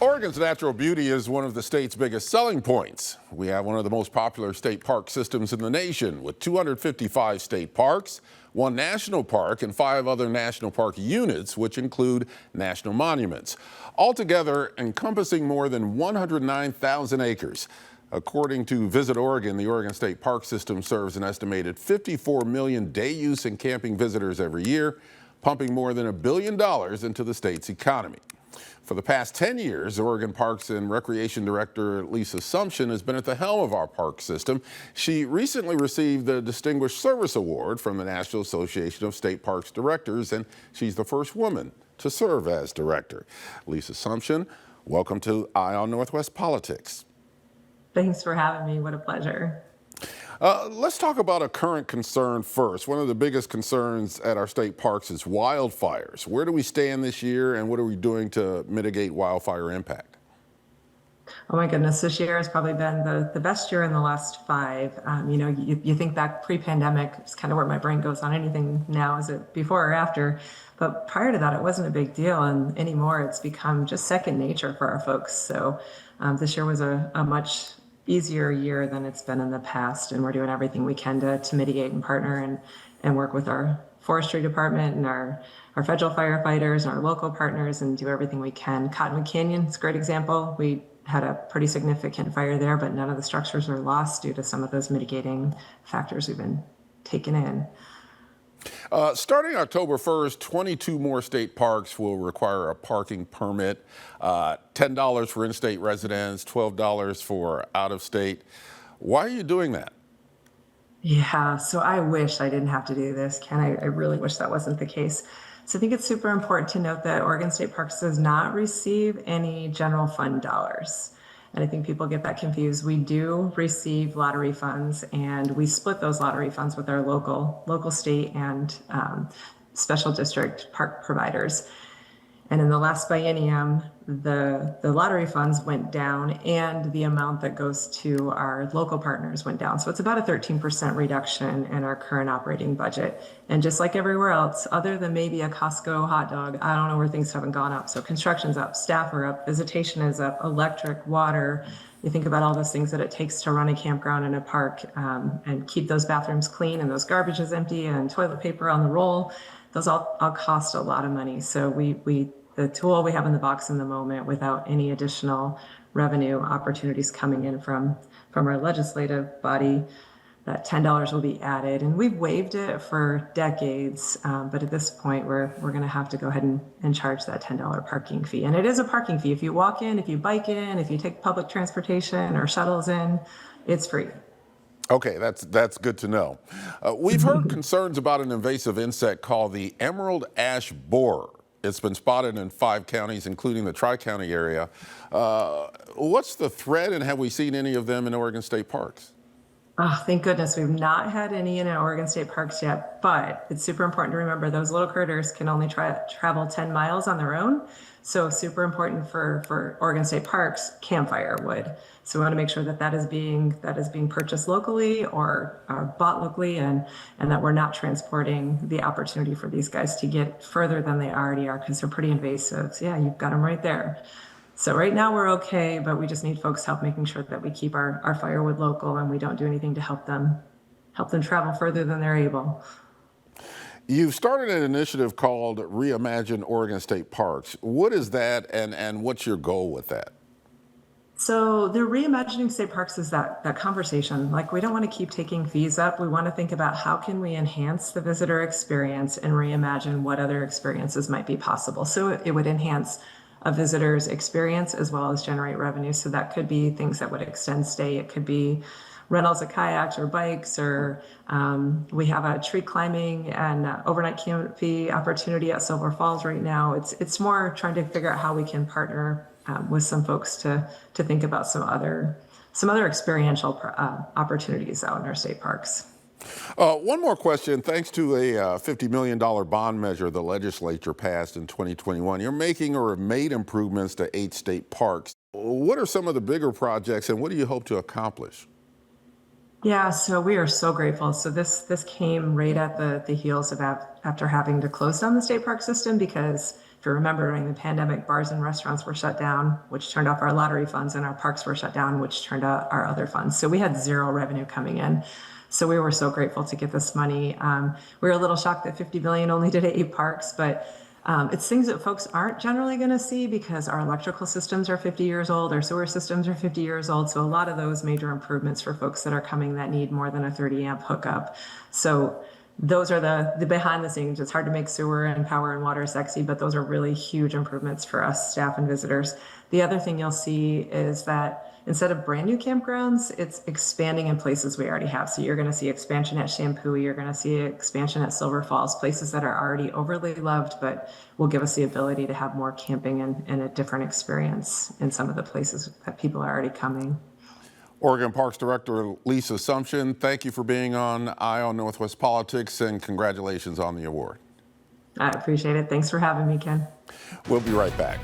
Oregon's natural beauty is one of the state's biggest selling points. We have one of the most popular state park systems in the nation, with 255 state parks, one national park, and 5 other national park units, which include national monuments, altogether encompassing more than 109,000 acres. According to Visit Oregon, the Oregon State Park System serves an estimated 54 million day-use and camping visitors every year, pumping more than $1 billion into the state's economy. For the past 10 years, Oregon Parks and Recreation Director Lisa Sumption has been at the helm of our park system. She recently received the Distinguished Service Award from the National Association of State Parks Directors, and she's the first woman to serve as director. Lisa Sumption, welcome to Eye on Northwest Politics. Thanks for having me. What a pleasure. Let's talk about a current concern first. One of the biggest concerns at our state parks is wildfires. Where do we stand this year, and what are we doing to mitigate wildfire impact? Oh my goodness, this year has probably been the best year in the last 5. You think back pre-pandemic, it's kind of where my brain goes on anything now, is it before or after? But prior to that, it wasn't a big deal, and anymore it's become just second nature for our folks. So this year was a much easier year than it's been in the past, and we're doing everything we can to mitigate and partner and work with our forestry department and our federal firefighters and our local partners and do everything we can. Cottonwood Canyon is a great example. We had a pretty significant fire there, but none of the structures were lost due to some of those mitigating factors we've been taking in. Starting October 1st, 22 more state parks will require a parking permit, $10 for in-state residents, $12 for out-of-state. Why are you doing that? Yeah, so I wish I didn't have to do this, Ken. I really wish that wasn't the case. So I think it's super important to note that Oregon State Parks does not receive any general fund dollars. And I think people get that confused. We do receive lottery funds, and we split those lottery funds with our local, state, and special district park providers. And in the last biennium, the lottery funds went down, and the amount that goes to our local partners went down. So it's about a 13% reduction in our current operating budget. And just like everywhere else, other than maybe a Costco hot dog, I don't know where things haven't gone up. So construction's up, staff are up, visitation is up, electric, water. You think about all those things that it takes to run a campground in a park and keep those bathrooms clean and those garbages empty and toilet paper on the roll. Those all cost a lot of money. So the tool we have in the box in the moment, without any additional revenue opportunities coming in from our legislative body, that $10 will be added. And we've waived it for decades, but at this point, we're going to have to go ahead and charge that $10 parking fee. And it is a parking fee. If you walk in, if you bike in, if you take public transportation or shuttles in, it's free. Okay, that's good to know. We've heard concerns about an invasive insect called the emerald ash borer. It's been spotted in 5 counties, including the Tri-County area. What's the threat, and have we seen any of them in Oregon State Parks? Oh, thank goodness we've not had any in Oregon State Parks yet, but it's super important to remember those little critters can only travel 10 miles on their own. So super important for Oregon State Parks, campfire wood. So we want to make sure that is being purchased locally or bought locally, and that we're not transporting the opportunity for these guys to get further than they already are, because they're pretty invasive. So yeah, you've got them right there. So right now we're okay, but we just need folks' help making sure that we keep our firewood local and we don't do anything to help them travel further than they're able. You've started an initiative called Reimagine Oregon State Parks. What is that, and what's your goal with that? So the reimagining state parks is that conversation. Like, we don't want to keep taking fees up. We want to think about how can we enhance the visitor experience and reimagine what other experiences might be possible. So it would enhance a visitor's experience as well as generate revenue. So that could be things that would extend stay. It could be rentals of kayaks or bikes, or we have a tree climbing and overnight canopy opportunity at Silver Falls right now. It's more trying to figure out how we can partner with some folks to think about some other experiential opportunities out in our state parks. One more question. Thanks to a $50 million bond measure the legislature passed in 2021, you're making or have made improvements to 8 state parks. What are some of the bigger projects, and what do you hope to accomplish? Yeah, so we are so grateful. So this came right at the heels of after having to close down the state park system because if you remember during the pandemic, bars and restaurants were shut down, which turned off our lottery funds, and our parks were shut down, which turned out our other funds. So we had zero revenue coming in. So we were so grateful to get this money. We were a little shocked that 50 billion only did 8 parks, but it's things that folks aren't generally going to see because our electrical systems are 50 years old, our sewer systems are 50 years old. So a lot of those major improvements for folks that are coming that need more than a 30 amp hookup. So those are the behind the scenes. It's hard to make sewer and power and water sexy, but those are really huge improvements for us staff and visitors. The other thing you'll see is that instead of brand new campgrounds, it's expanding in places we already have. So you're going to see expansion at Shampoo, you're going to see expansion at Silver Falls, places that are already overly loved, but will give us the ability to have more camping and a different experience in some of the places that people are already coming. Oregon Parks Director Lisa Sumption, thank you for being on Eye on Northwest Politics, and congratulations on the award. I appreciate it. Thanks for having me, Ken. We'll be right back.